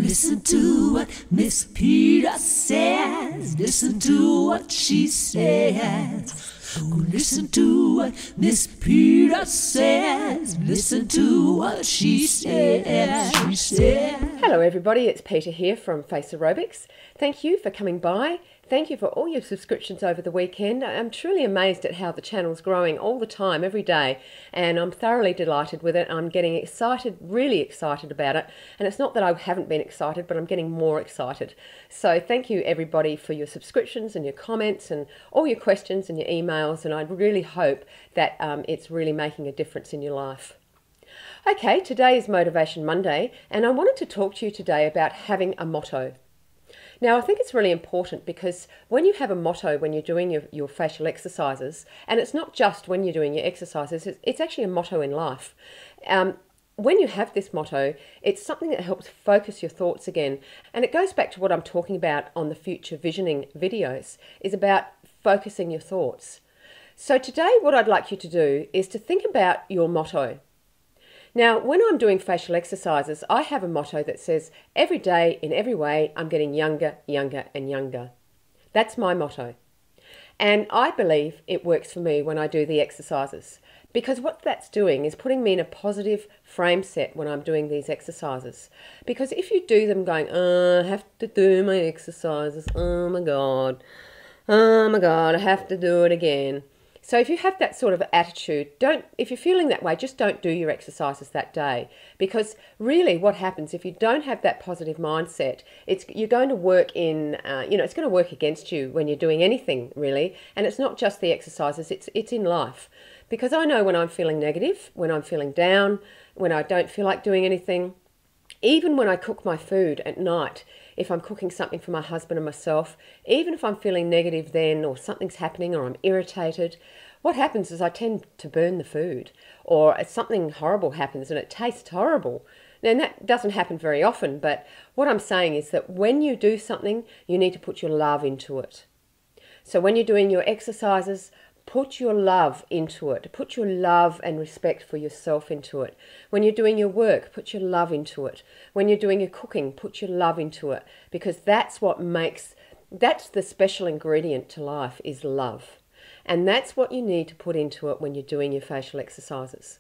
Listen to what Miss Peter says. Listen to what she says. Oh, listen to what Miss Peter says. Listen to what she says. She said. Hello everybody, it's Peter here from Face Aerobics. Thank you for coming by. Thank you for all your subscriptions over the weekend. I'm truly amazed at how the channel's growing all the time, every day, and I'm thoroughly delighted with it. I'm getting excited, really excited about it, and it's not that I haven't been excited, but I'm getting more excited. So thank you everybody for your subscriptions and your comments and all your questions and your emails, and I really hope that it's really making a difference in your life. Okay, today is Motivation Monday, and I wanted to talk to you today about having a motto. Now, I think it's really important because when you have a motto when you're doing your facial exercises, and it's not just when you're doing your exercises, it's actually a motto in life. When you have this motto, it's something that helps focus your thoughts again. And it goes back to what I'm talking about on the future visioning videos, is about focusing your thoughts. So today, what I'd like you to do is to think about your motto. Now, when I'm doing facial exercises, I have a motto that says, every day, in every way, I'm getting younger, younger, and younger. That's my motto. And I believe it works for me when I do the exercises, because what that's doing is putting me in a positive frame set when I'm doing these exercises. Because if you do them going, oh, I have to do my exercises, oh my God, I have to do it again. So if you have that sort of attitude, if you're feeling that way, just don't do your exercises that day. Because really what happens if you don't have that positive mindset, you're going to work it's going to work against you when you're doing anything really. And it's not just the exercises, it's in life. Because I know when I'm feeling negative, when I'm feeling down, when I don't feel like doing anything, even when I cook my food at night, if I'm cooking something for my husband and myself, even if I'm feeling negative then, or something's happening, or I'm irritated, what happens is I tend to burn the food, or something horrible happens and it tastes horrible. Now, that doesn't happen very often, but what I'm saying is that when you do something, you need to put your love into it. So when you're doing your exercises, put your love into it. Put your love and respect for yourself into it. When you're doing your work, put your love into it. When you're doing your cooking, put your love into it. Because that's the special ingredient to life, is love. And that's what you need to put into it when you're doing your facial exercises.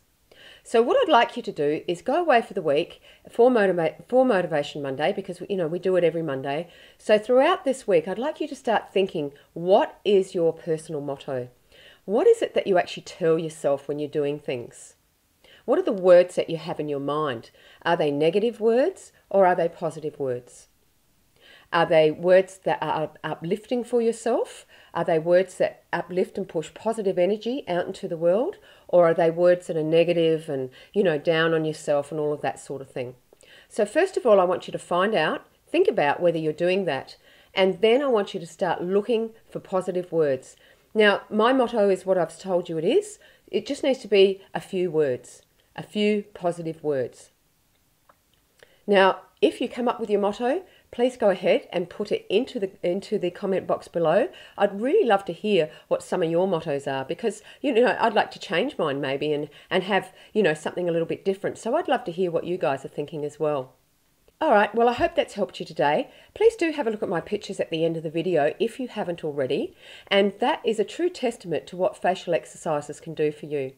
So what I'd like you to do is go away for the week for Motivation Monday, because we do it every Monday. So throughout this week, I'd like you to start thinking, what is your personal motto? What is it that you actually tell yourself when you're doing things? What are the words that you have in your mind? Are they negative words or are they positive words? Are they words that are uplifting for yourself? Are they words that uplift and push positive energy out into the world? Or are they words that are negative and, down on yourself and all of that sort of thing? So first of all, I want you to think about whether you're doing that. And then I want you to start looking for positive words. Now, my motto is what I've told you it is. It just needs to be a few words, a few positive words. Now, if you come up with your motto, please go ahead and put it into the comment box below. I'd really love to hear what some of your mottos are, because I'd like to change mine maybe and have something a little bit different. So I'd love to hear what you guys are thinking as well. All right, well, I hope that's helped you today. Please do have a look at my pictures at the end of the video if you haven't already. And that is a true testament to what facial exercises can do for you.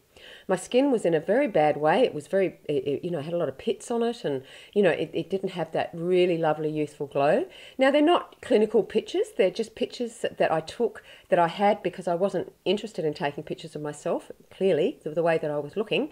My skin was in a very bad way. It was had a lot of pits on it, and, it didn't have that really lovely, youthful glow. Now, they're not clinical pictures. They're just pictures that I took, that I had because I wasn't interested in taking pictures of myself, clearly, the way that I was looking.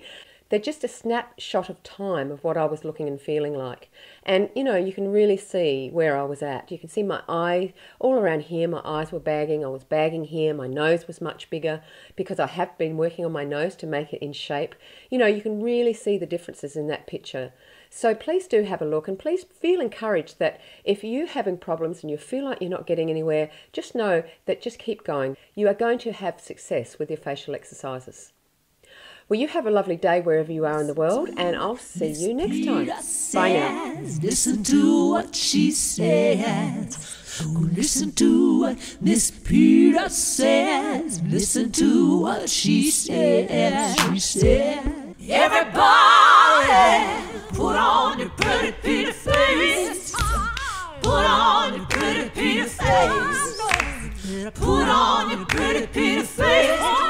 They're just a snapshot of time of what I was looking and feeling like. And, you can really see where I was at. You can see my eye, all around here, my eyes were bagging. I was bagging here. My nose was much bigger because I have been working on my nose to make it in shape. You can really see the differences in that picture. So please do have a look, and please feel encouraged that if you're having problems and you feel like you're not getting anywhere, just know that just keep going. You are going to have success with your facial exercises. Well, you have a lovely day wherever you are in the world, and I'll see you next time. Bye now. Listen to what she says. Oh, listen to what Miss Peter says. Listen to what she says. She said, everybody put on your pretty Peter face. face. Put on your pretty, pretty face.